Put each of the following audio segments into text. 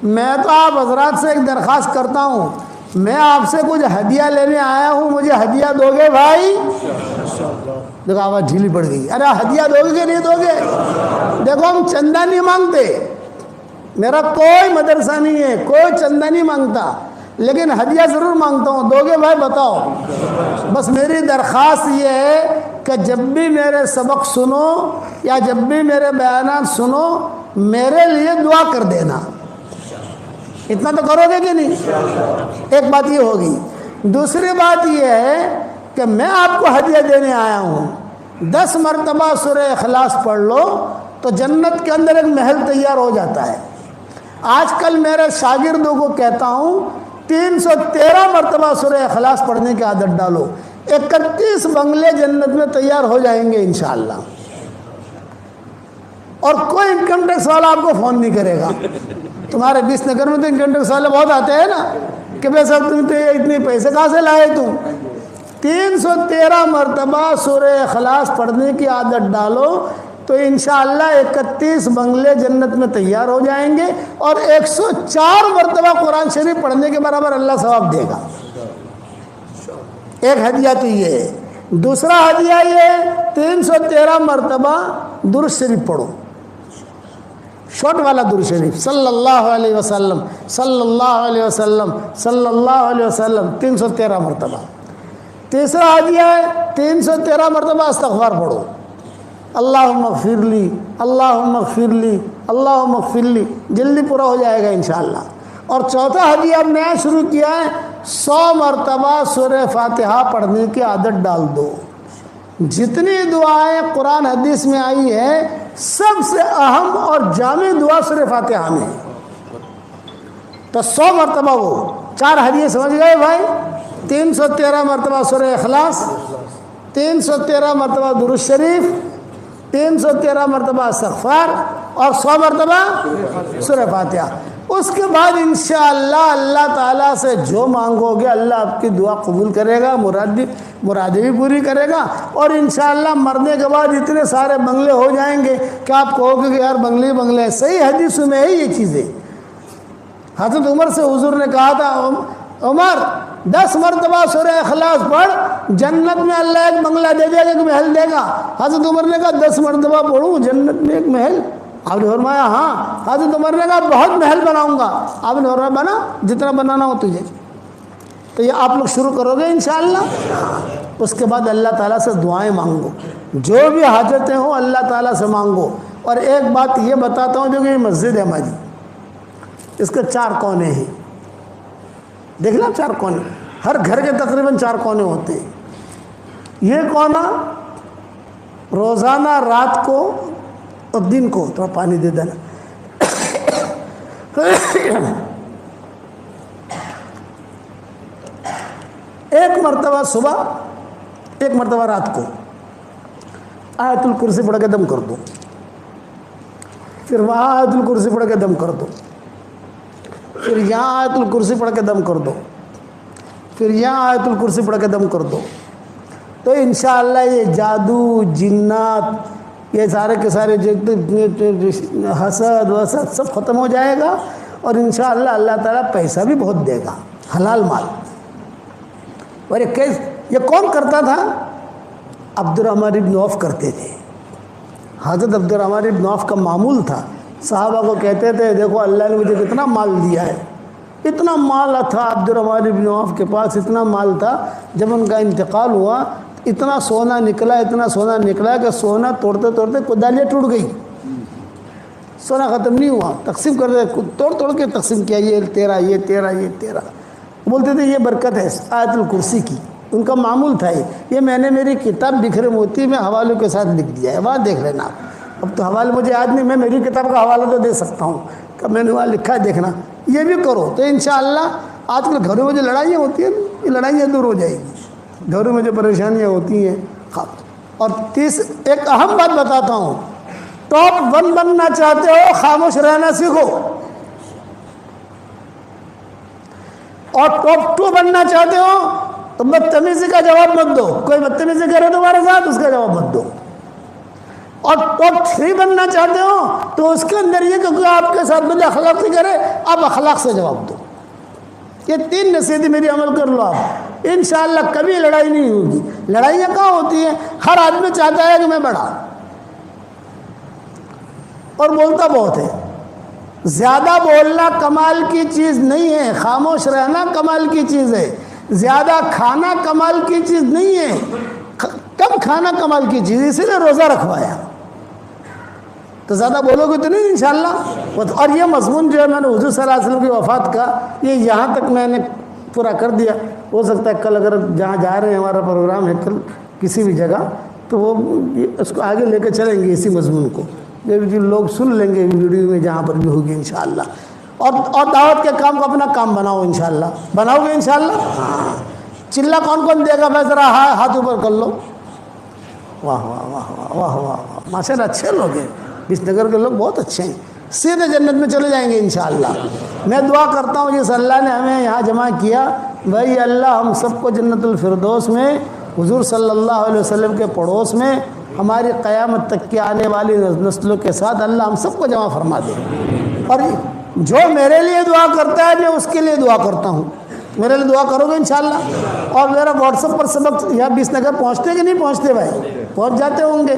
میں تو آپ حضرات سے ایک درخواست کرتا ہوں، میں آپ سے کچھ ہدیہ لینے آیا ہوں، مجھے ہدیہ دو گے بھائی؟ دیکھو آواز ڈھیلی پڑ گئی، ارے ہدیہ دو گے کہ نہیں دو گے؟ دیکھو ہم چندہ نہیں مانگتے، میرا کوئی مدرسہ نہیں ہے، کوئی چندہ نہیں مانگتا، لیکن ہدیہ ضرور مانگتا ہوں، دو گے بھائی بتاؤ؟ بس میری درخواست یہ ہے کہ جب بھی میرے سبق سنو یا جب بھی میرے بیانات سنو، میرے لیے دعا کر دینا، اتنا تو کرو گے کہ نہیں؟ ایک بات یہ ہوگی۔ دوسری بات یہ ہے کہ میں آپ کو ہدیہ دینے آیا ہوں، 10 مرتبہ سورہ اخلاص پڑھ لو تو جنت کے اندر ایک محل تیار ہو جاتا ہے۔ آج کل میرے شاگردوں کو کہتا ہوں 313 مرتبہ سورہ اخلاص پڑھنے کی عادت ڈالو، 31 بنگلے جنت میں تیار ہو جائیں گے انشاءاللہ، اور کوئی انکم ٹیکس والا آپ کو فون نہیں کرے گا۔ تمہارے 20 نگر میں تو انکم ٹیکس والے بہت آتے ہیں نا کہ بھائی صاحب تم اتنے پیسے کہاں سے لائے تم؟ 313 مرتبہ سورہ اخلاص پڑھنے کی عادت ڈالو تو انشاءاللہ 31 بنگلے جنت میں تیار ہو جائیں گے، اور 104 مرتبہ قرآن شریف پڑھنے کے برابر اللہ ثواب دے گا۔ ایک ہدیہ تو یہ ہے۔ دوسرا ہدیہ یہ ہے 313 مرتبہ درود شریف پڑھو، شارٹ والا درود شریف، صلی اللہ علیہ وسلم صلی اللہ علیہ وسلم صلی اللہ علیہ وسلم، 313 مرتبہ۔ تیسرا ہدیہ ہے 313 مرتبہ استغفار پڑھو، اللہم اغفر لی اللہم اغفر لی اللہم اغفر لی، جلدی پورا ہو جائے گا انشاءاللہ۔ اور چوتھا ہدیہ اب نیا شروع کیا ہے، 100 مرتبہ سورہ فاتحہ پڑھنے کی عادت ڈال دو۔ جتنی دعائیں قرآن حدیث میں آئی ہے سب سے اہم اور جامع دعا سورہ فاتحہ میں، تو 100 مرتبہ وہ 4 ہدیے سمجھ گئے بھائی؟ 313 مرتبہ سورہ اخلاص، 313 مرتبہ درود شریف، 313 مرتبہ استغفار، اور 100 مرتبہ سورہ فاتحہ۔ اس کے بعد انشاءاللہ اللہ تعالیٰ سے جو مانگو گے اللہ آپ کی دعا قبول کرے گا، مرادیں بھی پوری کرے گا، اور انشاءاللہ مرنے کے بعد اتنے سارے بنگلے ہو جائیں گے کہ آپ کہو گے کہ یار بنگلے بنگلے ہیں۔ صحیح حدیث میں ہے یہ چیزیں۔ حضرت عمر سے حضور نے کہا تھا عمر 10 مرتبہ سورہ اخلاص پڑھ، جنت میں اللہ ایک بنگلہ دے دے گا، ایک محل دے گا۔ حضرت عمر نے کہا 10 مرتبہ پڑھوں جنت میں ایک محل؟ آپ نے فرمایا ہاں۔ حضرت عمر نے کہا بہت محل بناؤں گا۔ آپ نے فرمایا بنا جتنا بنانا ہو تجھے۔ تو یہ آپ لوگ شروع کرو گے انشاءاللہ۔ اس کے بعد اللہ تعالیٰ سے دعائیں مانگو، جو بھی حاجتیں ہوں اللہ تعالیٰ سے مانگو۔ اور ایک بات یہ بتاتا ہوں، جو کہ یہ مسجد ہے ہماری، اس کے 4 کونے ہیں، دیکھنا 4 کونے، ہر گھر کے تقریباً 4 کونے ہوتے ہیں۔ یہ کونا روزانہ رات کو اور دن کو تھوڑا پانی دے دینا، ایک مرتبہ صبح، ایک مرتبہ رات کو آیت الکرسی پڑھ کے دم کر دو، پھر وہاں آیت الکرسی پڑھ کے دم کر دو، پھر یہاں آیت الکرسی پڑھ کے دم کر دو، پھر یہاں آیت الکرسی پڑھ کے دم کر دو، تو انشاءاللہ یہ جادو، جنات، یہ سارے کے سارے حسد وسد سب ختم ہو جائے گا، اور انشاءاللہ اللہ تعالیٰ پیسہ بھی بہت دے گا، حلال مال۔ اور یہ کون کرتا تھا؟ عبد الرحمن ابن عوف کرتے تھے۔ حضرت عبد الرحمن ابن عوف کا معمول تھا، صحابہ کو کہتے تھے دیکھو اللہ نے مجھے کتنا مال دیا ہے، اتنا مال تھا عبد الرحمن ابن عوف کے پاس، اتنا مال تھا، جب ان کا انتقال ہوا اتنا سونا نکلا، اتنا سونا نکلا کہ سونا توڑتے توڑتے کدالیاں ٹوٹ گئی، سونا ختم نہیں ہوا، تقسیم کر دے، توڑ توڑ کے تقسیم کیا، یہ تیرا، یہ تیرا، یہ تیرا۔ بولتے تھے یہ برکت ہے آیت الکرسی کی، ان کا معمول تھا یہ میں نے میری کتاب بکھرے موتی میں حوالوں کے ساتھ لکھ دیا ہے، وہاں دیکھ لینا۔ اب تو حوالے مجھے یاد نہیں، میں میری کتاب کا حوالہ تو دے سکتا ہوں کہ میں نے وہاں لکھا ہے، دیکھنا، یہ بھی کرو تو انشاءاللہ۔ آج کل گھروں میں جو لڑائیاں ہوتی ہیں یہ لڑائیاں دور ہو جائیں گی، گھروں میں جو پریشانیاں ہوتی ہیں۔ اور ایک اہم بات بتاتا ہوں، ٹاپ 1 بننا چاہتے ہو خاموش رہنا سیکھو، اور ٹاپ 2 بننا چاہتے ہو تو بدتمیزی کا جواب مت دو، کوئی بدتمیزی کرے تمہارے ساتھ اس کا جواب مت دو، اور ٹاپ 3 بننا چاہتے ہو تو اس کے اندر یہ کہ کوئی آپ کے ساتھ بد اخلاقی کرے، آپ اخلاق سے جواب دو۔ یہ 3 نصیحتیں میری عمل کر لو آپ، انشاءاللہ کبھی لڑائی نہیں ہوگی۔ لڑائیاں کہاں ہوتی ہیں؟ ہر آدمی چاہتا ہے کہ میں بڑا، اور بولتا بہت ہے۔ زیادہ بولنا کمال کی چیز نہیں ہے، خاموش رہنا کمال کی چیز ہے۔ زیادہ کھانا کمال کی چیز نہیں ہے، کم کھانا کمال کی چیز، اسی لیے روزہ رکھوایا۔ تو زیادہ بولو گے تو نہیں انشاءاللہ۔ اور یہ مضمون جو ہے میں نے حضور صلی اللہ علیہ وسلم کی وفات کا یہ یہاں تک میں نے پورا کر دیا۔ ہو سکتا ہے کل اگر جہاں جا رہے ہیں، ہمارا پروگرام ہے کل کسی بھی جگہ، تو وہ اس کو آگے لے کے چلیں گے اسی مضمون کو، یہ لوگ سن لیں گے ویڈیو میں جہاں پر بھی ہوگی انشاءاللہ۔ اور دعوت کے کام کو اپنا کام بناؤ انشاءاللہ۔ بناؤ گے انشاءاللہ؟ ہاں۔ چلہ کون کون دے گا؟ میں ذرا ہاتھ اوپر کر لو۔ واہ واہ واہ واہ واہ واہ، ماشاء اللہ اچھے لوگ ہیں، بس نگر کے لوگ بہت اچھے ہیں، سیدھے جنت میں چلے جائیں گے انشاءاللہ۔ میں دعا کرتا ہوں جس اللہ نے ہمیں یہاں جمع کیا، بھائی اللہ ہم سب کو جنت الفردوس میں حضور صلی اللہ علیہ وسلم کے پڑوس میں ہماری قیامت تک کے آنے والی نسلوں کے ساتھ اللہ ہم سب کو جمع فرما دے۔ اور جو میرے لیے دعا کرتا ہے میں اس کے لیے دعا کرتا ہوں، میرے لیے دعا کرو گے انشاءاللہ۔ اور میرا واٹس ایپ پر سبق یا 20 نگر پہنچتے کہ نہیں پہنچتے بھائی؟ پہنچ جاتے ہوں گے۔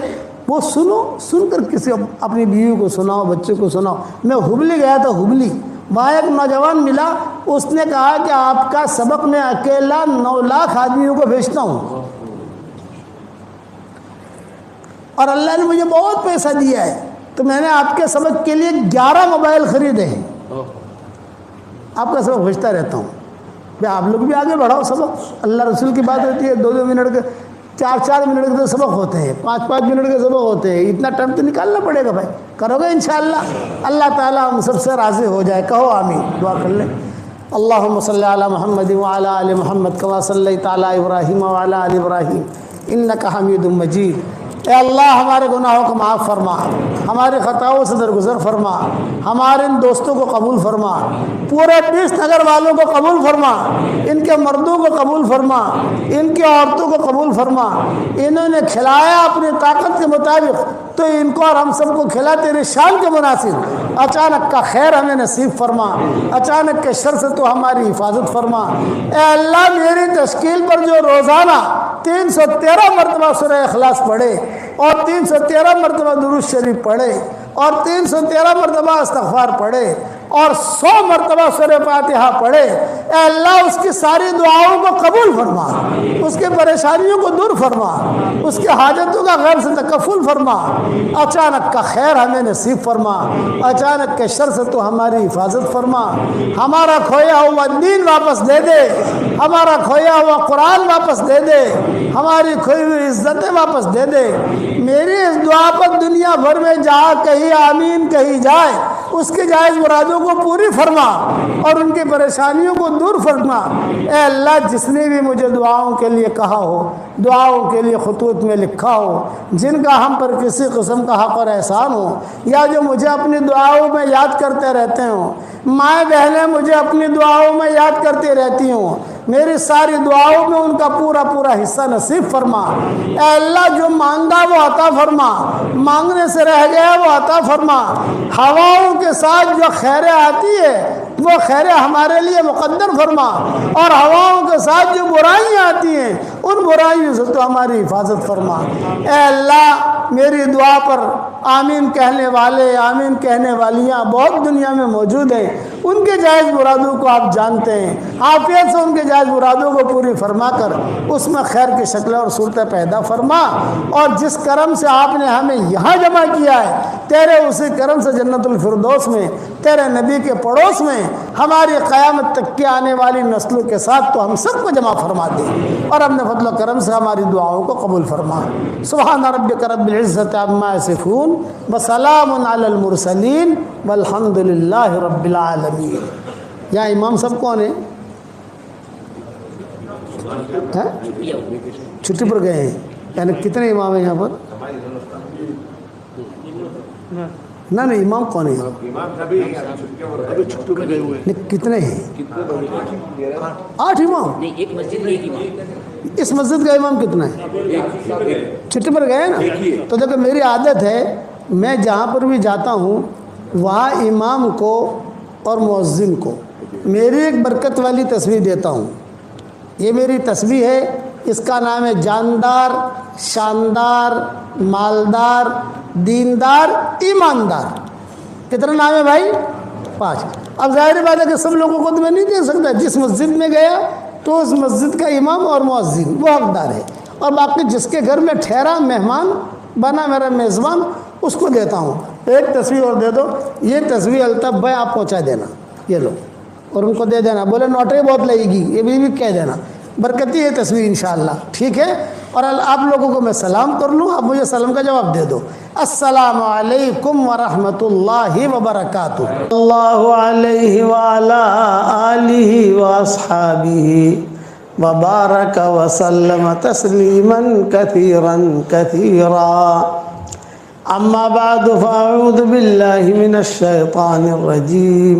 وہ سنو، سن کر کسی اپنی بیوی کو سناؤ، بچے کو سناؤ۔ میں ہبلی گیا تھا، ہبلی، وہاں ایک نوجوان ملا، اس نے کہا کہ آپ کا سبق میں اکیلا 9 لاکھ آدمیوں کو بھیجتا ہوں، اور اللہ نے مجھے بہت پیسہ دیا ہے، تو میں نے آپ کے سبق کے لیے 11 موبائل خریدے ہیں، آپ کا سبق بھیجتا رہتا ہوں۔ آپ لوگ بھی آگے بڑھاؤ سبق، اللہ رسول کی بات ہوتی ہے، 2-2 منٹ کے 4-4 منٹ کے تو سبق ہوتے ہیں، 5-5 منٹ کے سبق ہوتے ہیں، اتنا ٹائم تو نکالنا پڑے گا بھائی۔ کرو گے انشاءاللہ؟ اللہ تعالیٰ ہم سب سے راضی ہو جائے، کہو آمین، دعا کر لیں۔ اللہم صلی علی محمد وعلی آل محمد کما صلیت علی ابراہیم وعلی آل ابراہیم انک حمید مجید۔ اے اللہ ہمارے گناہوں کو معاف فرما، ہماری خطاؤں سے درگزر فرما، ہمارے ان دوستوں کو قبول فرما، پورے 20 نگر والوں کو قبول فرما، ان کے مردوں کو قبول فرما، ان کی عورتوں کو قبول فرما۔ انہوں نے کھلایا اپنی طاقت کے مطابق، تو ان کو اور ہم سب کو کھلا تیرے شان کے مناسب۔ اچانک کا خیر ہمیں نصیب فرما، اچانک کے شر سے تو ہماری حفاظت فرما۔ اے اللہ میری تشکیل پر جو روزانہ 313 مرتبہ سورہ اخلاص پڑھے، اور 313 مرتبہ درود شریف پڑھے، اور 313 مرتبہ استغفار پڑھے، اور 100 مرتبہ سورہ فاتحہ پڑھے، اے اللہ اس کی ساری دعاؤں کو قبول فرما، اس کے پریشانیوں کو دور فرما، اس کے حاجتوں کا غیر سے تکفل فرما۔ اچانک کا خیر ہمیں نصیب فرما، اچانک کے شر سے تو ہماری حفاظت فرما۔ ہمارا کھویا ہوا دین واپس دے دے، ہمارا کھویا ہوا قرآن واپس دے دے، ہماری کھوئی ہوئی عزتیں واپس دے دے۔ میری اس دعا پر دنیا بھر میں جہاں کہیں آمین کہی جائے، اس کے جائز مرادوں کو پوری فرما اور ان کی پریشانیوں کو دور فرما۔ اے اللہ جس نے بھی مجھے دعاؤں کے لیے کہا ہو، دعاؤں کے لیے خطوط میں لکھا ہو، جن کا ہم پر کسی قسم کا حق اور احسان ہو، یا جو مجھے اپنی دعاؤں میں یاد کرتے رہتے ہوں، مائیں بہنیں مجھے اپنی دعاؤں میں یاد کرتی رہتی ہوں، میری ساری دعاؤں میں ان کا پورا پورا حصہ نصیب فرما۔ اے اللہ جو مانگا وہ عطا فرما، مانگنے سے رہ گیا وہ عطا فرما۔ ہواؤں کے ساتھ جو خیریں آتی ہے وہ خیریں ہمارے لیے مقدر فرما، اور ہواؤں کے ساتھ جو برائیاں آتی ہیں ان برائیوں سے تو ہماری حفاظت فرما۔ اے اللہ میری دعا پر آمین کہنے والے، آمین کہنے والیاں بہت دنیا میں موجود ہیں، ان کے جائز مرادوں کو آپ جانتے ہیں، عافیت سے ان کے جائز مرادوں کو پوری فرما کر اس میں خیر کی شکلیں اور صورتیں پیدا فرما۔ اور جس کرم سے آپ نے ہمیں یہاں جمع کیا ہے، تیرے اسی کرم سے جنت الفردوس میں، تیرے نبی کے پڑوس میں، ہماری قیامت تک کی آنے والی نسلوں کے ساتھ تو ہم سب کو جمع فرما دے، اور اپنے فضل و کرم سے ہماری دعاؤں کو قبول فرما۔ سبحان ربک رب العزت عما یصفون وسلام علی المرسلین والحمد للہ رب العالمین۔ یہاں امام صاحب کون ہیں؟ چھٹی پر گئے ہیں، یعنی کتنے امام ہیں یہاں پر؟ نہ نہیں، امام کون ہے؟ کتنے ہیں؟ 8 امام؟ اس مسجد کا امام کتنا ہے؟ چھٹی پر گئے نا؟ تو دیکھو میری عادت ہے میں جہاں پر بھی جاتا ہوں وہاں امام کو اور مؤذن کو میری ایک برکت والی تسبیح دیتا ہوں. یہ میری تسبیح ہے، اس کا نام ہے جاندار، شاندار، مالدار، دیندار، ایماندار. کتنا نام ہے بھائی؟ 5. اب ظاہر بات ہے کہ سب لوگوں کو تو میں نہیں دے سکتا. جس مسجد میں گیا تو اس مسجد کا امام اور مؤذن وہ حقدار ہے، اور باقی جس کے گھر میں ٹھہرا مہمان بنا میرا میزبان اس کو دیتا ہوں. ایک تصویر اور دے دو، یہ تصویر الطف بھائی آپ پہنچا دینا، یہ لو، اور ان کو دے دینا. بولے نوٹری بہت لگے گی، یہ بھی کہہ دینا. برکتی ہے تصویر انشاءاللہ، ٹھیک ہے. اور آپ لوگوں کو میں سلام کر لوں، اب مجھے سلام کا جواب دے دو. السلام علیکم ورحمۃ اللہ وبرکاتہ. اللہ علیہ وعلی آلہ واصحابہ وبارک وسلم تسلیما کثیرا کثیرا. اما بعد فاعوذ باللہ من الشیطان الرجیم.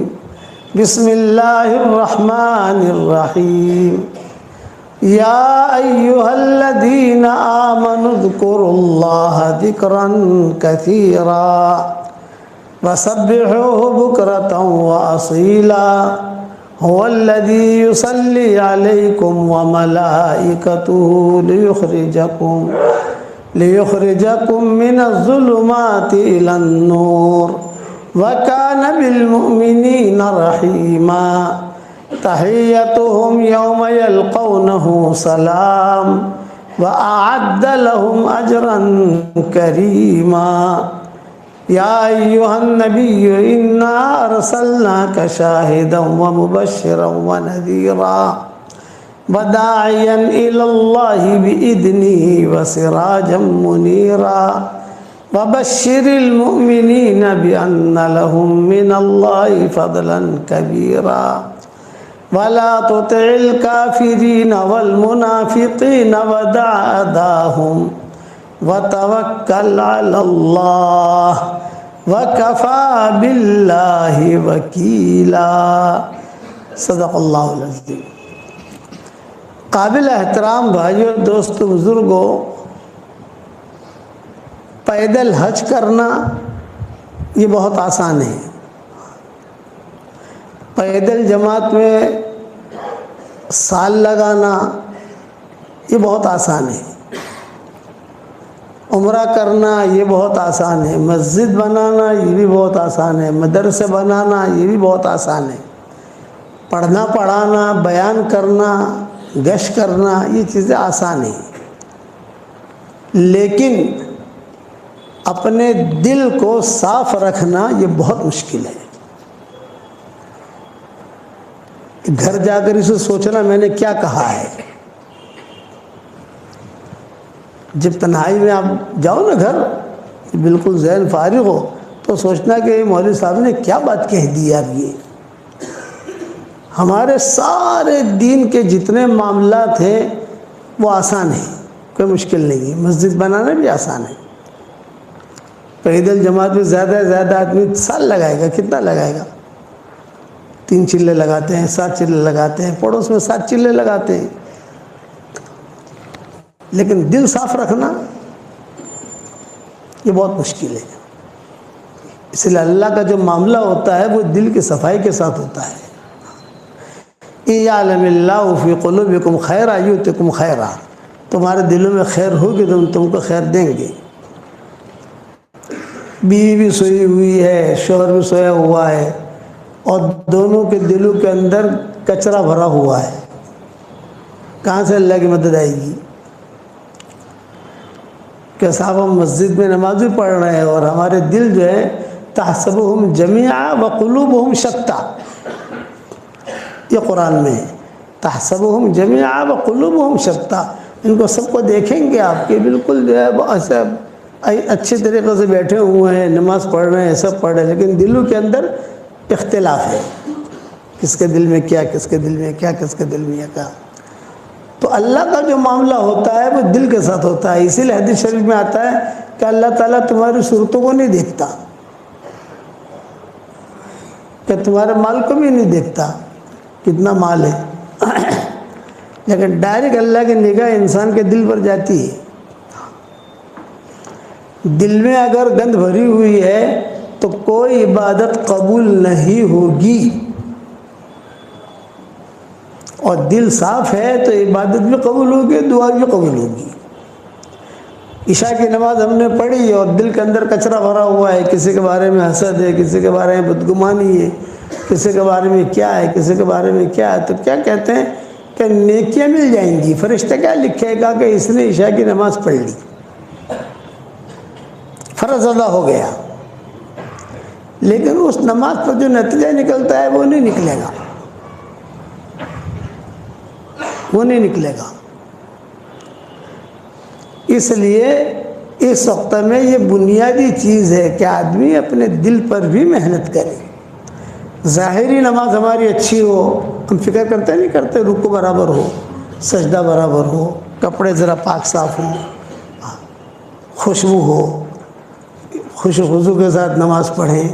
بسم اللہ الرحمن الرحیم. یا ایہا الذین آمنوا اذکروا اللہ ذکرا کثیرا وسبحوہ بکرة واصیلا. هو الذی یصلی علیکم وملائکتہ لیخرجکم من الظلمات الی النور وکان بالمؤمنین رحیما. تحیتهم یوم یلقونہ سلام وأعد لهم أجرا کریما. یا ایہا النبی انا ارسلناک شاہدا ومبشرا ونذیرا وداعیا الی اللہ بإذنہ وسراجا منیرا. وبشر المؤمنین بأن لهم من اللہ فضلا کبیرا. ولا تطع الكافرین والمنافقین ودع أذاهم وتوکل علی اللہ وکفی باللہ وکیلا. صدق اللہ العظیم. قابل احترام بھائیوں، دوستو، بزرگوں، پیدل حج کرنا یہ بہت آسان ہے. پیدل جماعت میں سال لگانا یہ بہت آسان ہے. عمرہ کرنا یہ بہت آسان ہے. مسجد بنانا یہ بھی بہت آسان ہے. مدرسے بنانا یہ بھی بہت آسان ہے. پڑھنا پڑھانا، بیان کرنا، گشت کرنا یہ چیزیں آسان ہیں. لیکن اپنے دل کو صاف رکھنا یہ بہت مشکل ہے. گھر جا کر اسے سوچنا میں نے کیا کہا ہے. جب تنہائی میں آپ جاؤ نا گھر، بالکل ذہن فارغ ہو، تو سوچنا کہ مولوی صاحب نے کیا بات کہہ دی. اب یہ ہمارے سارے دین کے جتنے معاملات ہیں وہ آسان ہیں، کوئی مشکل نہیں ہے. مسجد بنانا بھی آسان ہے. پیدل جماعت میں زیادہ سے زیادہ آدمی سال لگائے گا. کتنا لگائے گا؟ 3 چلے لگاتے ہیں، 7 چلے لگاتے ہیں، پڑوس میں 7 چلے لگاتے ہیں. لیکن دل صاف رکھنا یہ بہت مشکل ہے. اس لیے اللہ کا جو معاملہ ہوتا ہے وہ دل کی صفائی کے ساتھ ہوتا ہے. اِعْلَمِ اللَّهُ فِي قُلُوبِكُمْ خَيْرًا يُؤْتِكُمْ خَيْرًا. تمہارے دلوں میں خیر ہوگی تو ہم تم کو خیر دیں گے. بیوی بھی سوئی ہوئی ہے، شوہر بھی سویا ہوا ہے، اور دونوں کے دلوں کے اندر کچرا بھرا ہوا ہے، کہاں سے اللہ کی مدد آئے گی؟ کہ صاحب ہم مسجد میں نماز بھی پڑھ رہے ہیں اور ہمارے دل جو ہے تحسبهم جميعا وقلوبهم شتى. یہ قرآن میں ہے، تحسبهم جميعا وقلوبهم شتى. ان کو سب کو دیکھیں گے آپ کے بالکل جو ہے اچھے طریقے سے بیٹھے ہوئے ہیں، نماز پڑھ رہے ہیں، سب پڑھ رہے ہیں، لیکن دلوں کے اندر اختلاف ہے. کس کے دل میں کیا، کس کے دل میں کیا، کس کے دل میں کیا. تو اللہ کا جو معاملہ ہوتا ہے وہ دل کے ساتھ ہوتا ہے. اسی لیے حدیث شریف میں آتا ہے کہ اللہ تعالیٰ تمہاری صورتوں کو نہیں دیکھتا، کہ تمہارے مال کو بھی نہیں دیکھتا کتنا مال ہے. لیکن ڈائریکٹ اللہ کی نگاہ انسان کے دل پر جاتی ہے. دل میں اگر گند بھری ہوئی ہے تو کوئی عبادت قبول نہیں ہوگی، اور دل صاف ہے تو عبادت بھی قبول ہوگی، دعا بھی قبول ہوگی. عشاء کی نماز ہم نے پڑھی اور دل کے اندر کچرا بھرا ہوا ہے، کسی کے بارے میں حسد ہے، کسی کے بارے میں بدگمانی ہے، کسی کے بارے میں کیا ہے، کسی کے بارے میں کیا ہے، تو کیا کہتے ہیں کہ نیکیاں مل جائیں گی. فرشتہ کیا لکھے گا کہ اس نے عشاء کی نماز پڑھ لی، فرض ادا ہو گیا. لیکن اس نماز پر جو نتیجہ نکلتا ہے وہ نہیں نکلے گا، وہ نہیں نکلے گا. اس لیے اس وقت میں یہ بنیادی چیز ہے کہ آدمی اپنے دل پر بھی محنت کرے. ظاہری نماز ہماری اچھی ہو، ہم فکر کرتے نہیں کرتے، رکوع برابر ہو، سجدہ برابر ہو، کپڑے ذرا پاک صاف ہوں، خوشبو ہو، خوش و خضو کے ساتھ نماز پڑھیں.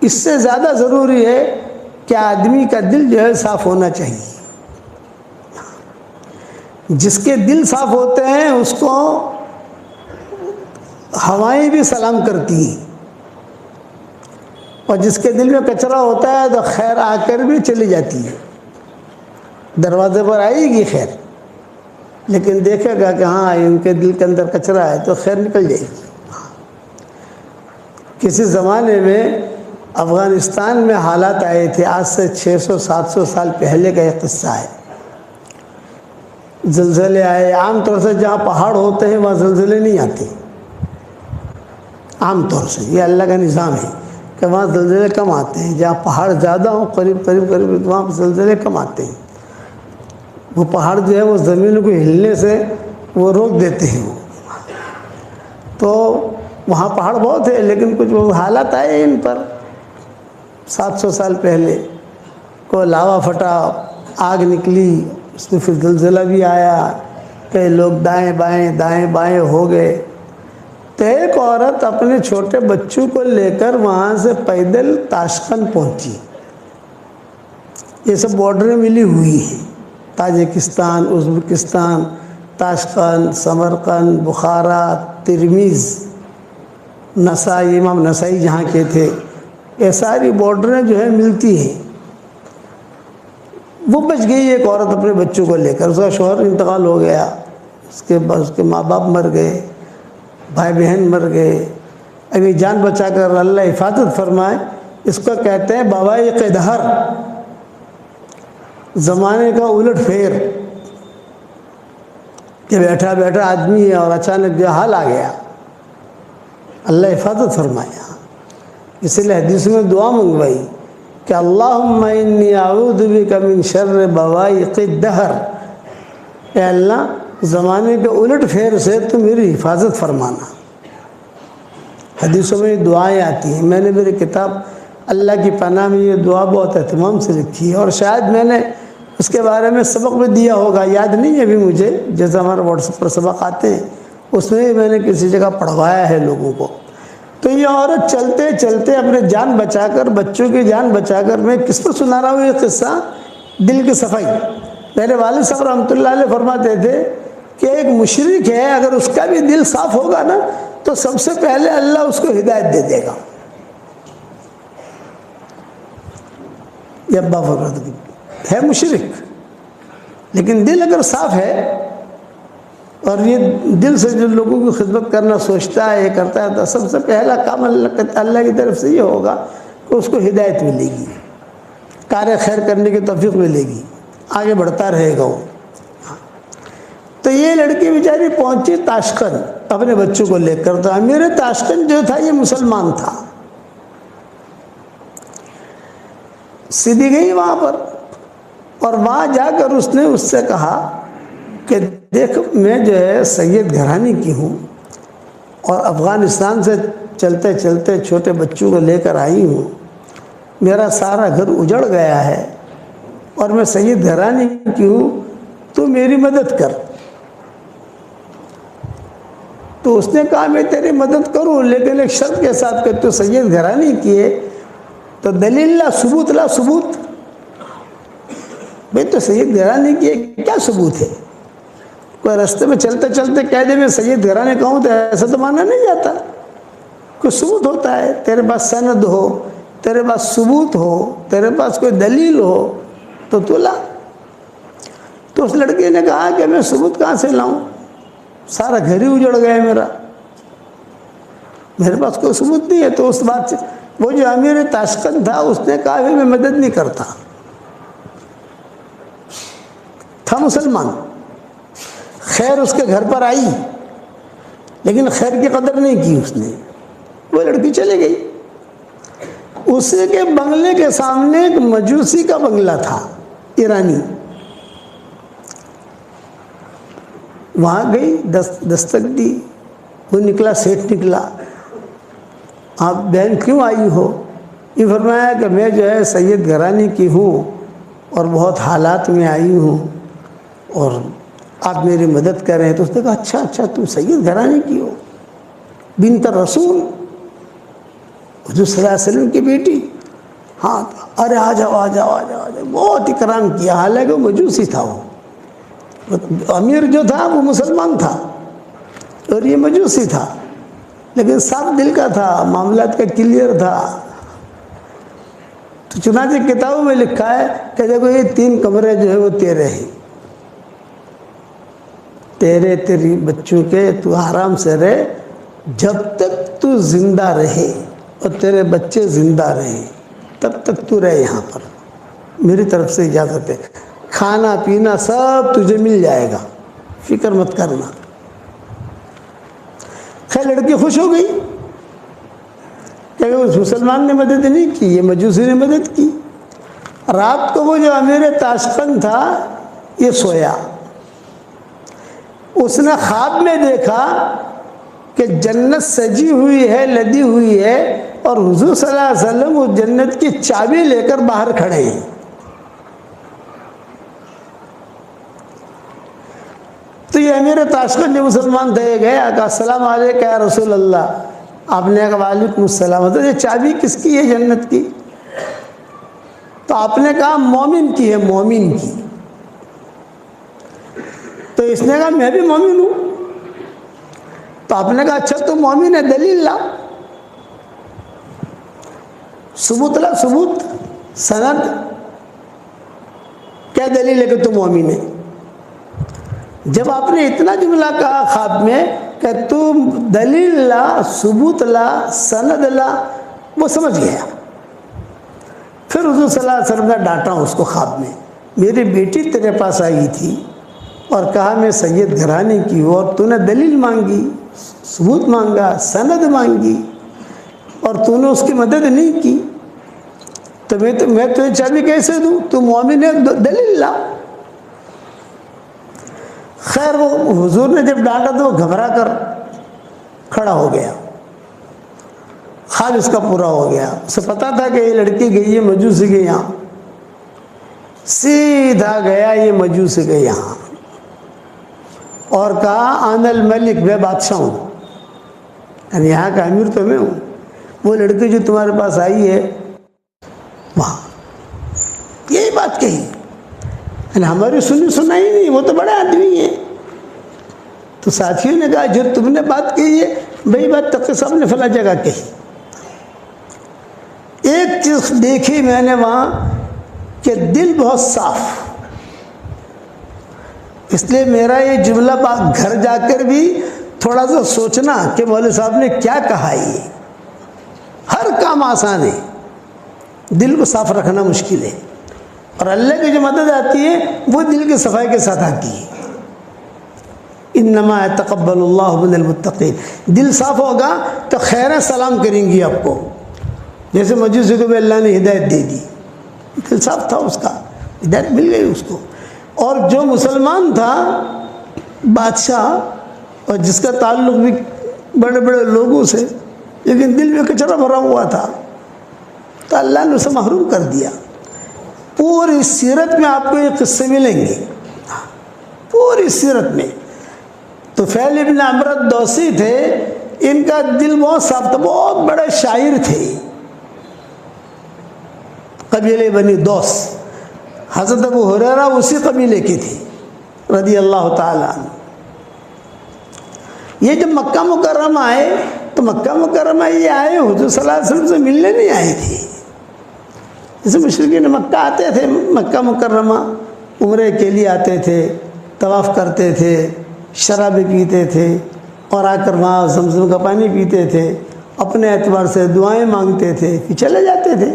اس سے زیادہ ضروری ہے کہ آدمی کا دل جو ہے صاف ہونا چاہیے. جس کے دل صاف ہوتے ہیں اس کو ہوائیں بھی سلام کرتی ہیں، اور جس کے دل میں کچرا ہوتا ہے تو خیر آ کر بھی چلی جاتی ہے. دروازے پر آئے گی خیر، لیکن دیکھے گا کہ ہاں ان کے دل کے اندر کچرا ہے تو خیر نکل جائے گی. کسی زمانے میں افغانستان میں حالات آئے تھے، آج سے 600-700 سال پہلے کا ایک قصہ ہے. زلزلے آئے. عام طور سے جہاں پہاڑ ہوتے ہیں وہاں زلزلے نہیں آتے، عام طور سے یہ اللہ کا نظام ہے کہ وہاں زلزلے کم آتے ہیں. جہاں پہاڑ زیادہ ہوں، قریب وہاں زلزلے کم آتے ہیں. وہ پہاڑ جو ہے وہ زمین کو ہلنے سے وہ روک دیتے ہیں. تو وہاں پہاڑ بہت ہے، لیکن کچھ وہ حالات آئے ان پر 700 سال پہلے. کو لاوا پھٹا، آگ نکلی، اس میں پھر زلزلہ بھی آیا، کئی لوگ دائیں بائیں ہو گئے. تو ایک عورت اپنے چھوٹے بچوں کو لے کر وہاں سے پیدل تاشقند پہنچی. یہ سب بارڈریں ملی ہوئی ہیں، تاجکستان، ازبکستان، تاشقند، سمرقند، بخارا، ترمیز، نسائی، امام نسائی جہاں کے تھے، یہ ساری بارڈریں جو ہیں ملتی ہیں. وہ بچ گئی ایک عورت اپنے بچوں کو لے کر. اس کا شوہر انتقال ہو گیا، اس کے ماں باپ مر گئے، بھائی بہن مر گئے. ابھی جان بچا کر اللہ حفاظت فرمائے. اس کو کہتے ہیں بوائق دہر، زمانے کا الٹ پھیر، کہ بیٹھا آدمی ہے اور اچانک جو حال آ گیا. اللہ حفاظت فرمایا. اس لیے حدیث میں دعا منگوائی کہ اللہم انی اعوذ بک من شر بوائق الدہر، اے اللہ زمانے کے الٹ پھیر سے تو میری حفاظت فرمانا. حدیثوں میں یہ دعائیں آتی ہیں. میں نے میری کتاب اللہ کی پناہ میں یہ دعا بہت اہتمام سے لکھی ہے، اور شاید میں نے اس کے بارے میں سبق بھی دیا ہوگا، یاد نہیں ہے ابھی مجھے. جیسے ہمارے واٹس ایپ پر سبق آتے ہیں، اس میں میں نے کسی جگہ پڑھوایا ہے لوگوں کو. تو یہ عورت چلتے چلتے اپنے جان بچا کر، بچوں کی جان بچا کر، میں کس پر سنا رہا ہوں یہ قصہ؟ دل کی صفائی. میرے والد صاحب رحمۃ اللہ علیہ فرماتے تھے کہ ایک مشرک ہے، اگر اس کا بھی دل صاف ہوگا نا تو سب سے پہلے اللہ اس کو ہدایت دے دے گا. یہ ابا فرماتے ہے مشرک، لیکن دل اگر صاف ہے، اور یہ دل سے جو لوگوں کی خدمت کرنا سوچتا ہے، یہ کرتا ہے، تو سب سے پہلا کام اللہ کی طرف سے یہ ہوگا کہ اس کو ہدایت ملے گی، کار خیر کرنے کی توفیق ملے گی، آگے بڑھتا رہے گا وہ. تو یہ لڑکی بیچاری پہنچی تاشقند اپنے بچوں کو لے کر. تو امیر تاشقند جو تھا یہ مسلمان تھا. سیدھی گئی وہاں پر، اور وہاں جا کر اس نے اس سے کہا کہ دیکھ میں جو ہے سید گھرانے کی ہوں، اور افغانستان سے چلتے چلتے چھوٹے بچوں کو لے کر آئی ہوں. میرا سارا گھر اجڑ گیا ہے، اور میں سید گھرانے کی ہوں، تو میری مدد کر. تو اس نے کہا میں تیری مدد کروں، لیکن ایک شرط کے ساتھ کہ تو سید گھرانے کی ہے. تو دلیل لا ثبوت لا ثبوت. بھئی تو سید گھرانے کی کیا ثبوت ہے؟ کوئی رستے میں چلتے چلتے کہہ دے میں سید گھرانے کہوں تو ایسا تو مانا نہیں جاتا، کوئی ثبوت ہوتا ہے، تیرے پاس سند ہو، تیرے پاس ثبوت ہو، تیرے پاس کوئی دلیل ہو تو تو لا۔ تو اس لڑکے نے کہا کہ میں ثبوت کہاں سے لاؤں، سارا گھر ہی اجڑ گیا ہے میرا، میرے پاس کوئی ثبوت نہیں ہے۔ تو اس بات سے وہ جو امیر تاشقند تھا اس نے کہا کہ میں مدد نہیں کرتا، تھا مسلمان، خیر اس کے گھر پر آئی لیکن خیر کی قدر نہیں کی اس نے، وہ لڑکی چلے گئی۔ اسی کے بنگلے کے سامنے ایک مجوسی کا بنگلہ تھا ایرانی، وہاں گئی، دستک دی، وہ نکلا، سیٹھ نکلا، آپ بہن کیوں آئی ہو؟ یہ فرمایا کہ میں جو ہے سید گھرانے کی ہوں اور بہت حالات میں آئی ہوں اور آپ میری مدد کریں۔ تو اس نے کہا اچھا تم سید گھرانے کی ہو، بنت رسول، حضور صلی اللہ علیہ وسلم کی بیٹی؟ ہاں، ارے آ جاؤ، بہت اکرام کیا، حالانکہ وہ مجوسی تھا، وہ امیر جو تھا وہ مسلمان تھا اور یہ مجوسی تھا، لیکن صاف دل کا تھا، معاملات کا کلیئر تھا۔ تو چنانچہ کتابوں میں لکھا ہے کہ دیکھو یہ 3 کمرے جو ہے وہ تیرے ہیں، تیری بچوں کے، تو آرام سے رہے جب تک تو زندہ رہے اور تیرے بچے زندہ رہے، تب تک تو رہے یہاں پر، میری طرف سے اجازت ہے، کھانا پینا سب تجھے مل جائے گا، فکر مت کرنا۔ خیر لڑکی خوش ہو گئی کہ اس مسلمان نے مدد نہیں کی، یہ مجوسی نے مدد کی۔ رات کو وہ جو امیر تاشقند تھا یہ سویا، اس نے خواب میں دیکھا کہ جنت سجی ہوئی ہے، لدی ہوئی ہے، اور حضور صلی اللہ علیہ وسلم وہ جنت کی چابی لے کر باہر کھڑے ہیں۔ تو یہ امیر تاشقند جو مسلمان تھے گئے، کہا السلام علیکم یا رسول اللہ، آپ نے کہا وعلیکم السلام، تو یہ چابی کس کی ہے جنت کی؟ تو آپ نے کہا مومن کی ہے، مومن کی۔ تو اس نے کہا میں بھی مومن ہوں۔ تو آپ نے کہا اچھا تو مومن ہے، دلیل لا، ثبوت لا، ثبوت، سند، کیا دلیل ہے کہ تو مومن ہے؟ جب آپ نے اتنا جملہ کہا خواب میں کہ تم دلیل لا، ثبوت لا، سند لا، وہ سمجھ گیا۔ پھر حضور صلی اللہ علیہ وسلم نے ڈانٹا اس کو خواب میں، میری بیٹی تیرے پاس آئی تھی اور کہا میں سید گھرانے کی ہوں، اور تو نے دلیل مانگی، ثبوت مانگا، سند مانگی، اور تو نے اس کی مدد نہیں کی، تو میں تجھے چابی کیسے دوں؟ تو مومن ہے، دلیل لا۔ خیر وہ حضور نے جب ڈانٹا تو وہ گھبرا کر کھڑا ہو گیا، خواب اس کا پورا ہو گیا۔ اسے پتا تھا کہ یہ لڑکی گئی ہے مجوسی کے یہاں، سیدھا گیا یہ مجوسی کے یہاں اور کہا انا الملک، میں بادشاہ ہوں، یعنی یہاں کا امیر تو میں ہوں، وہ لڑکی جو تمہارے پاس آئی ہے وہاں، یہی بات کہی، یعنی ہماری سنائی نہیں، وہ تو بڑے آدمی ہیں۔ تو ساتھیوں نے کہا جو تم نے بات کہی ہے بھئی بات تقی صاحب نے فلاں جگہ کہی۔ ایک چیز دیکھی میں نے وہاں کہ دل بہت صاف، اس لیے میرا یہ جملہ گھر جا کر بھی تھوڑا سا سوچنا کہ مولوی صاحب نے کیا کہا، یہ ہر کام آسان ہے، دل کو صاف رکھنا مشکل ہے، اور اللہ کی جو مدد آتی ہے وہ دل کی صفائی کے ساتھ آتی ہے۔ انما یتقبل اللہ من المتقین، دل صاف ہوگا تو خیریں سلام کریں گی آپ کو، جیسے مجوسی کو بھی اللہ نے ہدایت دے دی، دل صاف تھا اس کا، ہدایت مل گئی اس کو۔ اور جو مسلمان تھا بادشاہ، اور جس کا تعلق بھی بڑے بڑے لوگوں سے، لیکن دل میں کچرا بھرا ہوا تھا، تو اللہ نے اسے محروم کر دیا۔ پوری سیرت میں آپ کو یہ قصے ملیں گے، پوری سیرت میں۔ تو فیل ابن عمرو الدوسی تھے، ان کا دل بہت صاف تھا، بہت بڑے شاعر تھے، قبیلے بنی دوس، حضرت ابو ہریرہ اسی قبیلے کی تھی رضی اللہ تعالیٰ عنہ. یہ جب مکہ مکرمہ آئے تو مکہ مکرمہ یہ آئے حضور صلی اللہ علیہ وسلم سے ملنے نہیں آئی تھی. جیسے مشرکین مکہ آتے تھے مکہ مکرمہ عمرے کے لیے آتے تھے, طواف کرتے تھے, شرابیں پیتے تھے اور آ کر وہاں زمزم کا پانی پیتے تھے, اپنے اعتبار سے دعائیں مانگتے تھے, پھر چلے جاتے تھے.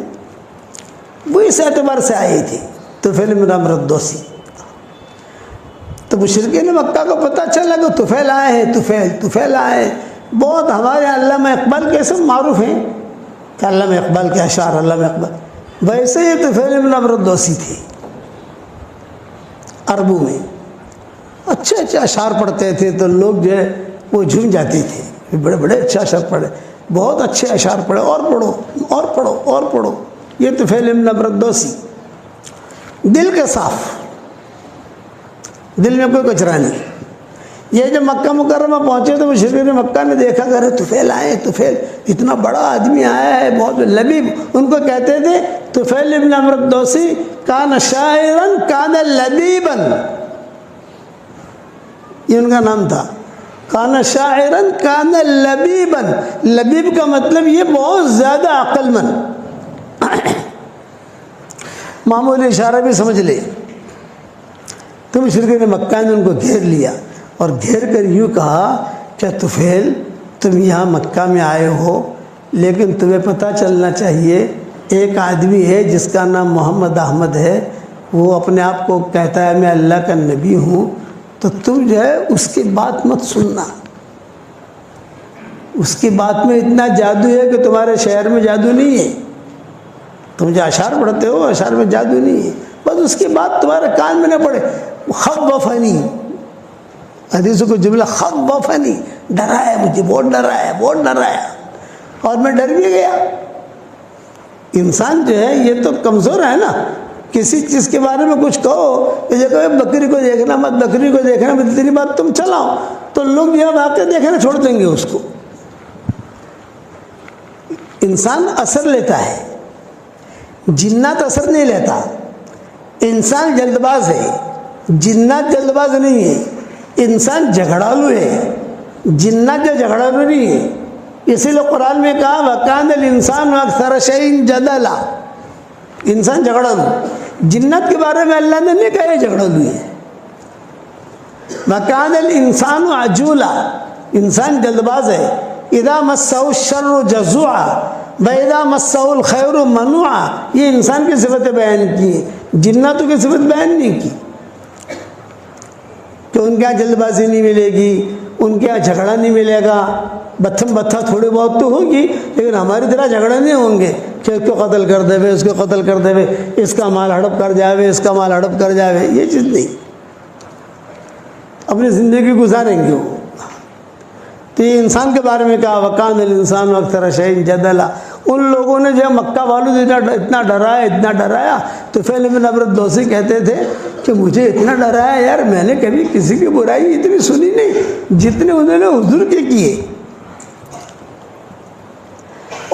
وہ اس اعتبار سے آئی تھی طفیل بن عمرو الدوسی. تو مشرکین مکہ کو پتہ چلا کہ طفیل آئے ہیں, طفیل آئے ہیں. بہت ہمارے علامہ اقبال کے سب معروف ہیں کہ علامہ اقبال کے اشعار, علامہ اقبال. ویسے یہ طفیل بن عمرو الدوسی تھے. عربوں میں اچھے اچھے اشعار پڑھتے تھے تو لوگ جو ہے وہ جھوم جاتے تھے, بڑے بڑے اچھے اشعار پڑھے, بہت اچھے اشعار پڑھے, اور پڑھو اور پڑھو اور پڑھو. یہ طفیل بن عمرو الدوسی دل کے صاف, دل میں کوئی کچرا نہیں. یہ جب مکہ مکرمہ پہنچے تو مشرکین مکہ نے دیکھا کہ ارے طفیل آئے, طفیل اتنا بڑا آدمی آیا ہے, بہت لبیب. ان کو کہتے تھے طفیل بن عمرو الدوسی کان شاعرا کان لبیبا, یہ ان کا نام تھا. کان شاعرا کان لبیبا, لبیب کا مطلب یہ بہت زیادہ عقل مند. معمولی اشارہ بھی سمجھ لے. تو مشرکین مکہ نے ان کو گھیر لیا اور گھیر کر یوں کہا کہ طفیل تم یہاں مکہ میں آئے ہو, لیکن تمہیں پتہ چلنا چاہیے ایک آدمی ہے جس کا نام محمد احمد ہے, وہ اپنے آپ کو کہتا ہے میں اللہ کا نبی ہوں, تو تم جو ہے اس کی بات مت سننا. اس کی بات میں اتنا جادو ہے کہ تمہارے شہر میں جادو نہیں ہے. تم جو اشعار پڑھتے ہو اشعار میں جادو نہیں ہے, بس اس کی بات تمہارے کان میں نہ پڑے. خوفنی, حدیثوں کو جملہ خوفنی, ڈرایا مجھے, بہت ڈرایا, بہت ڈرایا, اور میں ڈر بھی گیا. انسان جو ہے یہ تو کمزور ہے نا, کسی چیز کے بارے میں کچھ کہو, یہ کہو بکری کو دیکھنا مت, بکری کو دیکھنا مت, اتنی بات تم چلاؤ تو لوگ یہ واقعہ دیکھنا چھوڑ دیں گے اس کو. انسان اثر لیتا ہے, جنات اثر نہیں لیتا. انسان جلد باز ہے, جنات جلد باز نہیں ہے. انسان جھگڑالو ہے, جنات جو جھگڑالو نہیں ہے. اسی لیے قرآن میں کہا وَكَانَ الْإِنسَانُ أَكْثَرَ شَيْءٍ جَدَلًا, انسان جھگڑالو. جنات کے بارے میں اللہ نے نہیں کہا یہ جھگڑالو ہے. وَكَانَ الْإِنسَانُ عَجُولًا, انسان جلد باز ہے. اِذَا مَسَّهُ الشَّرُّ جَزُوعًا وَإِذَا مَسَّهُ الْخَيْرُ مَنُوعًا. یہ انسان کی صفتیں بیان کی ہیں, جناتوں کی صفت بیان نہیں کی کہ ان کے یہاں جلد بازی نہیں ملے گی, ان کے یہاں جھگڑا نہیں ملے گا. بتھم بتھا تھوڑی بہت تو ہوگی, لیکن ہماری طرح جھگڑے نہیں ہوں گے کہ اس کو قتل کر دے, اس کو قتل کر دے, اس کا مال ہڑپ کر جاوے, اس کا مال ہڑپ کر جاوے. یہ چیز نہیں, اپنی زندگی گزاریں گے وہ. تو یہ انسان کے بارے میں کہا وَكَانَ الْإِنسَانُ أَكْثَرَ شَيْءٍ جَدَلًا. ان لوگوں نے جو مکہ والوں اتنا ڈرایا. تو طفیل بن عمرو الدوسی کہتے تھے کہ مجھے اتنا ڈرایا یار, میں نے کبھی کسی کی برائی اتنی سنی نہیں جتنے انہوں نے حضور کے کیے.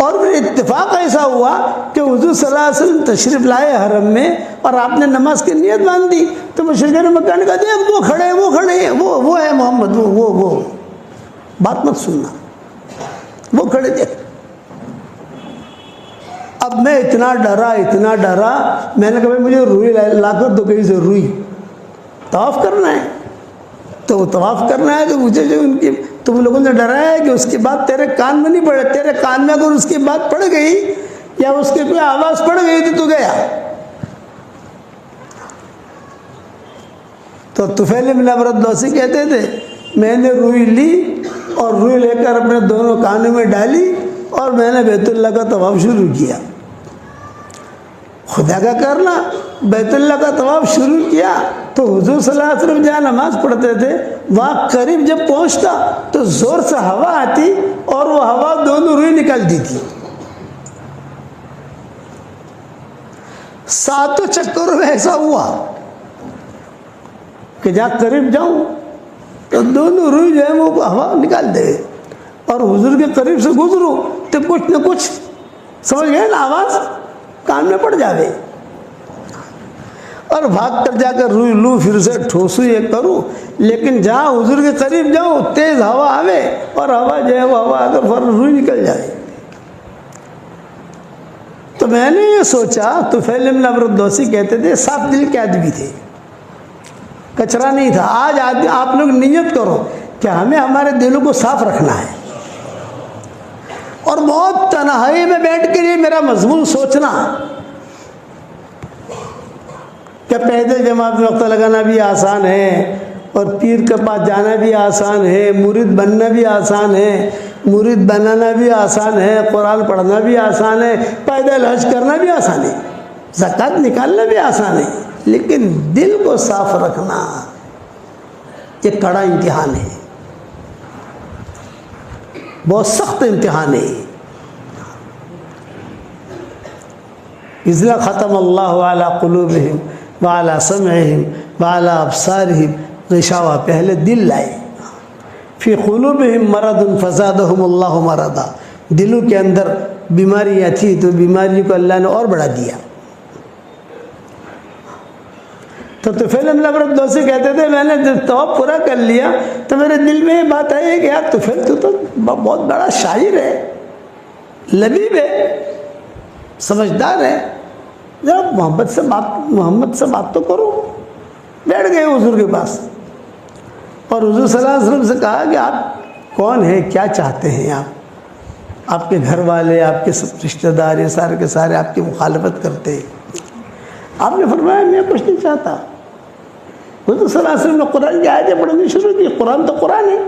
اور پھر اتفاق ایسا ہوا کہ حضور صلی اللہ علیہ وسلم تشریف لائے حرم میں اور آپ نے نماز کی نیت باندھ دی. تو مشرکین مکہ نے کہا دیکھ وہ کھڑے ہیں, وہ ہے محمد, وہ بات مت سننا, وہ کھڑے دیکھ. اب میں اتنا ڈرا, میں نے کہا مجھے روئی لا کر دو کہیں سے, روئی طواف کرنا ہے. تو وہ طواف کرنا ہے تو مجھے جو ان کی تم لوگوں نے ڈرایا ہے کہ اس کی بات تیرے کان میں نہیں پڑے, تیرے کان میں اگر اس کی بات پڑ گئی یا اس کی کوئی آواز پڑ گئی تو گیا. تو طفیل بن عمرو الدوسی کہتے تھے میں نے روئی لی اور روئی لے کر اپنے دونوں کانوں میں ڈالی اور میں نے بیت اللہ کا طواف شروع کیا. خدا کا کرنا, بیت اللہ کا طواف شروع کیا. تو حضور صلی اللہ علیہ وسلم جہاں نماز پڑھتے تھے وہاں قریب جب پہنچتا تو زور سے ہوا آتی اور وہ ہوا دونوں روئی نکالتی تھی. 7 چکروں میں ایسا ہوا کہ جہاں قریب جاؤں تو دونوں روئی جو ہے وہ ہوا نکال دے, اور حضور کے قریب سے گزروں تو کچھ نہ کچھ سمجھ گئے نا, آواز کان میں پڑ جاوے. اور بھاگ کر جا کر روئی لوں، پھر سے ٹھوسوں یہ کروں، لیکن جہاں حضور کے قریب جاؤں تیز ہوا آوے اور ہوا جو ہے وہ ہوا آ کر فوراً روئی نکل جائے۔ تو میں نے یہ سوچا، طفیل بن عمرو الدوسی کہتے تھے صاف دل کے آدمی تھے، کچرا نہیں تھا۔ آج آپ لوگ نیت کرو کہ ہمیں ہمارے دلوں کو صاف رکھنا ہے، اور بہت تنہائی میں بیٹھ کر یہ میرا مضمون سوچنا کہ پیدل جماعت میں وقت لگانا بھی آسان ہے، اور پیر کے پاس جانا بھی آسان ہے، مرید بننا بھی آسان ہے، مرید بنانا بھی آسان ہے، قرآن پڑھنا بھی آسان ہے، پیدل حج کرنا بھی آسان ہے، زکوٰۃ نکالنا بھی آسان ہے، لیکن دل کو صاف رکھنا یہ کڑا امتحان ہے، بہت سخت امتحان ہے۔ اذ ختم اللہ علی قلوبہم وعلی سمعہم وعلی ابصارہم غشاوہ، پہلے دل لائے، فی قلوبہم مرض فزادہم اللہ مرضا، دلوں کے اندر بیماریاں تھی تو بیماری کو اللہ نے اور بڑھا دیا۔ تو طفیل بن عمرو الدوسی کہتے تھے میں نے جب توب پورا کر لیا تو میرے دل میں یہ بات آئی کہ یار طفیل تو بہت بڑا شاعر ہے، لبیب ہے، سمجھدار ہے، ذرا محمد سے بات تو کرو۔ بیٹھ گئے حضور کے پاس، اور حضور صلی اللہ علیہ وسلم سے کہا کہ آپ کون ہیں، کیا چاہتے ہیں آپ کے گھر والے، آپ کے سب رشتہ دار یہ سارے کے سارے آپ کی مخالفت کرتے ہیں۔ آپ نے فرمایا میں کچھ نہیں چاہتا۔ حضور صلی اللہ علیہ وسلم نے قرآن کی آیتیں پڑھنی شروع کی۔ قرآن تو قرآن ہے،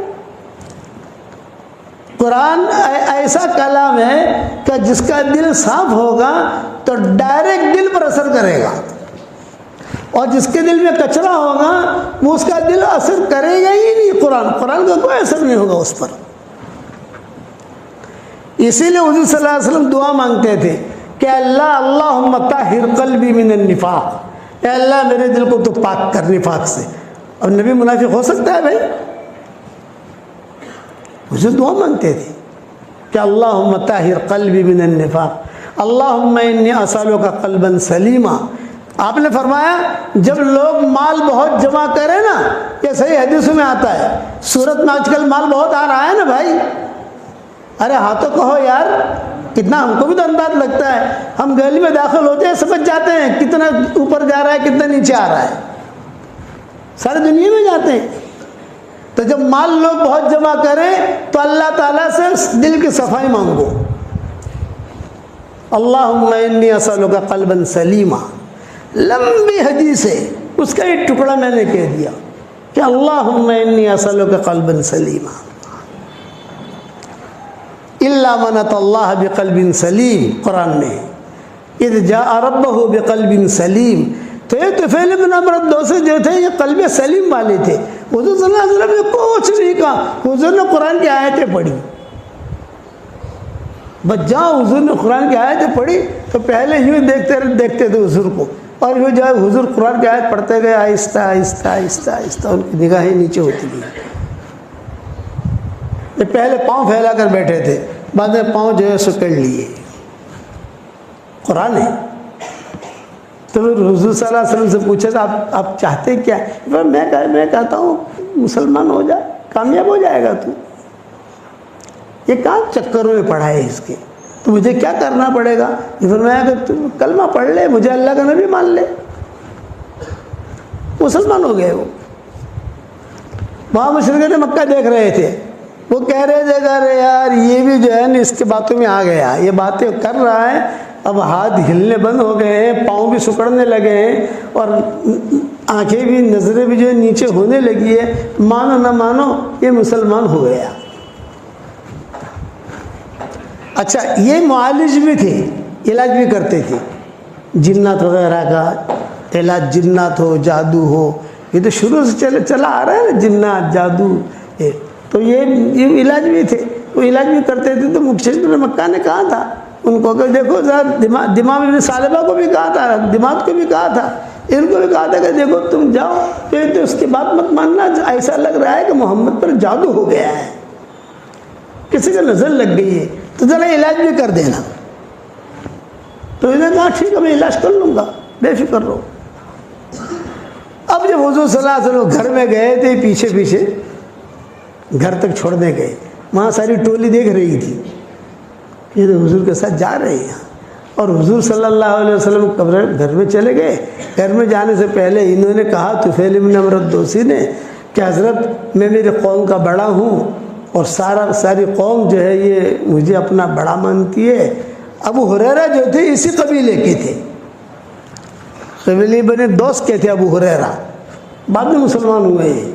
قرآن ایسا کلام ہے کہ جس کا دل صاف ہوگا تو ڈائریکٹ دل پر اثر کرے گا، اور جس کے دل میں کچرا ہوگا وہ اس کا دل اثر کرے گا ہی نہیں۔ قرآن کا کوئی اثر نہیں ہوگا اس پر۔ اسی لیے حضور صلی اللہ علیہ وسلم دعا مانگتے تھے کہ اللہم طہر قلبی من النفاق، اے اللہ میرے دل کو تو پاک کر نفاق سے۔ اور نبی منافق ہو سکتا ہے بھائی؟ اسے دعا مانگتے تھے کہ اللہم طہر قلبی من النفاق اللہم انی اسألک قلبا سلیما۔ آپ نے فرمایا جب لوگ مال بہت جمع کریں نا، یہ صحیح حدیثوں میں آتا ہے، صورت میں آج کل مال بہت آ رہا ہے نا بھائی، ارے ہاں تو کہو یار، کتنا ہم کو بھی تو انداز لگتا ہے، ہم گلی میں داخل ہوتے ہیں سمجھ جاتے ہیں کتنا اوپر جا رہا ہے کتنا نیچے آ رہا ہے، ساری دنیا میں جاتے ہیں۔ تو جب مال لوگ بہت جمع کریں تو اللہ تعالیٰ سے دل کی صفائی مانگو، اللہم انی اسألک قلبا سلیما۔ لمبی حدیث ہے، اس کا ایک ٹکڑا میں نے کہہ دیا کہ اللہم انی اسألک قلبا سلیما۔ الا من اتى اللہ بقلب سلیم، قرآن میں اذ جاء ربہ بقلب سلیم۔ تو یہ طفیل بن عمرو الدوسی جو تھے یہ قلب سلیم والے تھے۔ حضور صلی اللہ علیہ وسلم نے کچھ نہیں کہا، حضور نے قرآن کی آیتیں پڑھی، بس جہاں حضور نے قرآن کی آیتیں پڑھی تو پہلے یوں دیکھتے تھے حضور کو، اور یوں جو ہے حضور قرآن کی آیت پڑھتے گئے آہستہ آہستہ آہستہ آہستہ، ان کی نگاہیں نیچے ہوتی گئی۔ یہ پہلے پاؤں پھیلا کر بیٹھے تھے، بعد میں پاؤں جو ہے سکڑ لیے، قرآن ہے۔ تو پھر حضور صلی اللہ علیہ وسلم سے پوچھا تھا آپ چاہتے کیا؟ میں کہتا ہوں مسلمان ہو جائے، کامیاب ہو جائے گا تو، یہ کہاں چکروں میں پڑھا ہے اس کے، تو مجھے کیا کرنا پڑے گا؟ یہ فرمایا کہ تم کلمہ پڑھ لے، مجھے اللہ کا نبی مان لے، مسلمان ہو گئے وہ۔ وہاں مشرکین مکہ دیکھ رہے تھے، وہ کہہ رہے تھے ارے یار یہ بھی جو ہے نا اس کی باتوں میں آ گیا، یہ باتیں کر رہا ہے، اب ہاتھ ہلنے بند ہو گئے ہیں، پاؤں بھی سکڑنے لگے ہیں، اور آنکھیں بھی نظریں بھی جو ہے نیچے ہونے لگی ہے، مانو نہ مانو یہ مسلمان ہو گیا۔ اچھا یہ معالج بھی تھے، علاج بھی کرتے تھے، جنات وغیرہ کا علاج، جنات ہو جادو ہو، یہ تو شروع سے چلا آ رہا ہے نا، جنات جادو، تو یہ علاج بھی تھے، وہ علاج بھی کرتے تھے۔ تو مشرکین مکہ نے کہا تھا ان کو کہ دیکھو ذرا دماغ میں سالبہ کو بھی کہا تھا، دماغ کو بھی کہا تھا، ان کو بھی کہا تھا کہ دیکھو تم جاؤ تو اس کی بات مت ماننا، ایسا لگ رہا ہے کہ محمد پر جادو ہو گیا ہے، کسی کا نظر لگ گئی ہے، تو ذرا علاج بھی کر دینا۔ تو انہوں نے کہا ٹھیک ہے میں علاج کر لوں گا، بے فکر رہو۔ اب جب حضور صلی اللہ علیہ وسلم گھر میں گئے تھے، پیچھے پیچھے گھر تک چھوڑنے گئے، وہاں ساری ٹولی دیکھ رہی تھی، یہ تو حضور کے ساتھ جا رہے ہیں، اور حضور صلی اللہ علیہ وسلم گھر میں چلے گئے۔ گھر میں جانے سے پہلے انہوں نے کہا طفیل بن عمرو الدوسی نے کہ حضرت میں میری قوم کا بڑا ہوں اور ساری قوم جو ہے یہ مجھے اپنا بڑا مانتی ہے۔ ابو ہریرہ جو تھے اسی قبیلے کے تھے، قبیلے بنے دوست کے تھے ابو ہریرہ، بعد میں مسلمان ہوئے ہیں۔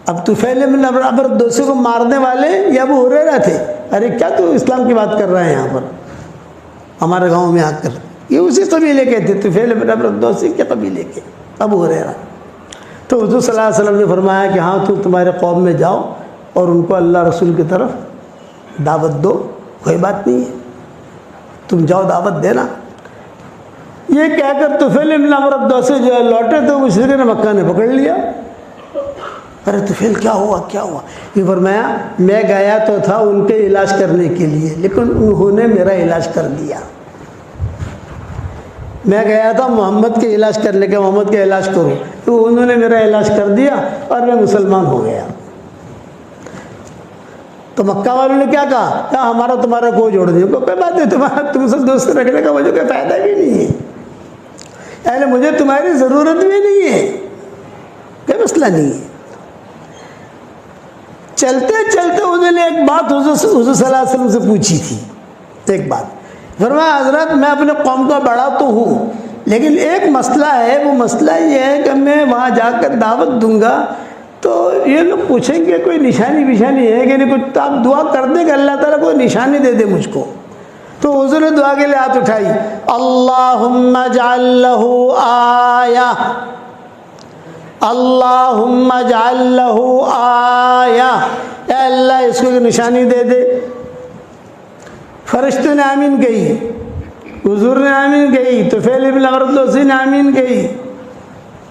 اب طفیل بن عمرو الدوسی کو مارنے والے یہ ابو ہریرہ تھے۔ ارے کیا تو اسلام کی بات کر رہے ہیں یہاں پر ہمارے گاؤں میں آ کر؟ یہ اسی قبیلے کے تھے، طفیل بن عمرو الدوسی کے قبیلے کے ابو ہریرہ۔ تو حضور صلی اللہ علیہ وسلم نے فرمایا کہ ہاں تمہارے قوم میں جاؤ اور ان کو اللہ رسول کی طرف دعوت دو، کوئی بات نہیں ہے، تم جاؤ دعوت دینا۔ یہ کہہ کر طفیل بن عمرو الدوسی جو ہے لوٹے تو مشرکین مکہ نے پکڑ لیا۔ ارے طفیل کیا ہوا کیا ہوا؟ یہ فرمایا میں گیا تو تھا ان کے علاج کرنے کے لیے، لیکن انہوں نے میرا علاج کر دیا۔ میں گیا تھا محمد کے علاج کرنے کے، محمد کا علاج کروں، تو انہوں نے میرا علاج کر دیا اور میں مسلمان ہو گیا۔ تو مکہ والوں نے کیا کہا؟ کہا ہمارا تمہارا کوئی جوڑ نہیں، کوئی بات نہیں، تم سے دوست رکھنے کا مجھے کوئی فائدہ بھی نہیں ہے، یعنی مجھے تمہاری ضرورت بھی نہیں ہے، کوئی مسئلہ نہیں ہے۔ چلتے چلتے انہوں نے ایک بات حضور صلی اللہ علیہ وسلم سے پوچھی تھی، ایک بات فرمایا حضرت میں اپنے قوم کا بڑا تو ہوں، لیکن ایک مسئلہ ہے، وہ مسئلہ یہ ہے کہ میں وہاں جا کر دعوت دوں گا تو یہ لوگ پوچھیں گے کوئی نشانی ہے کہ نہیں، کچھ تو آپ دعا کر دیں کہ اللہ تعالیٰ کوئی نشانی دے دے مجھ کو۔ تو حضور نے دعا کے لیے ہاتھ اٹھائی، اللہم اجعل لہ آیہ، اللہم اجعل لہ آیہ، اے اللہ اس کو نشانی دے دے۔ فرشتوں نے آمین کہی، حضور نے آمین کہی، طفیل بن عمرو الدوسی نے آمین کہی،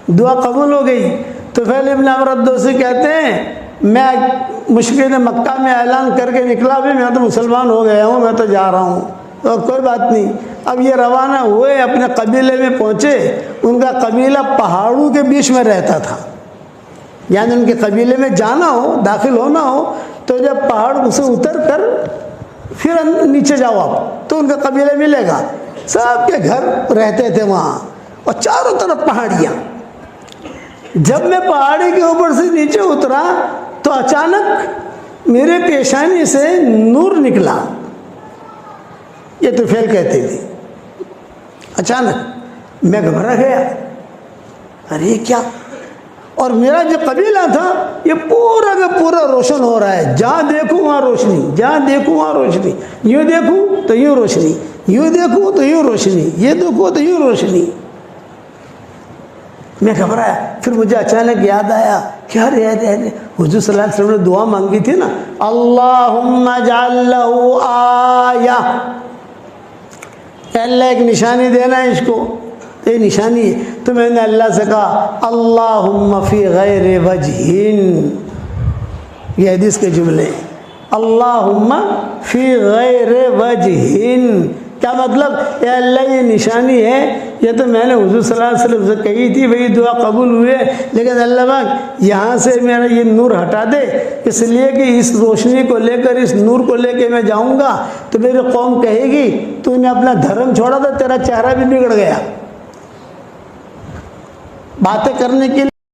دعا قبول ہو گئی۔ طفیل بن عمرو الدوسی کہتے ہیں میں مشرکین مکہ میں اعلان کر کے نکلا بھی، میں تو مسلمان ہو گیا ہوں، میں تو جا رہا ہوں، تو کوئی بات نہیں۔ اب یہ روانہ ہوئے، اپنے قبیلے میں پہنچے۔ ان کا قبیلہ پہاڑوں کے بیچ میں رہتا تھا، یعنی ان کے قبیلے میں جانا ہو، داخل ہونا ہو تو جب پہاڑ سے اتر کر پھر نیچے جاؤ آپ تو ان کا قبیلہ ملے گا۔ سب کے گھر رہتے تھے وہاں، اور چاروں طرف پہاڑیاں۔ جب میں پہاڑی کے اوپر سے نیچے اترا تو اچانک میرے پیشانی سے نور نکلا، یہ طفیل کہتے تھے۔ اچانک میں گھبرا گیا، ارے کیا؟ اور میرا جو قبیلہ تھا یہ پورا کا پورا روشن ہو رہا ہے، جہاں دیکھوں وہاں روشنی، جہاں دیکھوں وہاں روشنی، یوں دیکھوں تو یوں روشنی، یوں دیکھوں تو یوں روشنی، یہ دیکھوں تو یوں روشنی۔ میں گھبرایا، پھر مجھے اچانک یاد آیا کہ ارے حضور صلی اللہ علیہ وسلم نے دعا مانگی تھی نا، اللہم اجعل لہ آیہ، اللہ ایک نشانی دینا ہے اس کو، یہ نشانی ہے۔ تو میں نے اللہ سے کہا اللہم فی غیر وجہن، یہ حدیث کے جملے، اللہم فی غیر وجہن، کیا مطلب؟ اے اللہ یہ نشانی ہے، یہ تو میں نے حضور صلی اللہ علیہ وسلم سے کہی تھی، وہی دعا قبول ہوئے، لیکن اللہ پاک یہاں سے میرا یہ نور ہٹا دے، اس لیے کہ اس روشنی کو لے کر، اس نور کو لے کے میں جاؤں گا تو میری قوم کہے گی تو نے اپنا دھرم چھوڑا تھا، تیرا چہرہ بھی بگڑ گیا۔ باتیں کرنے کے لیے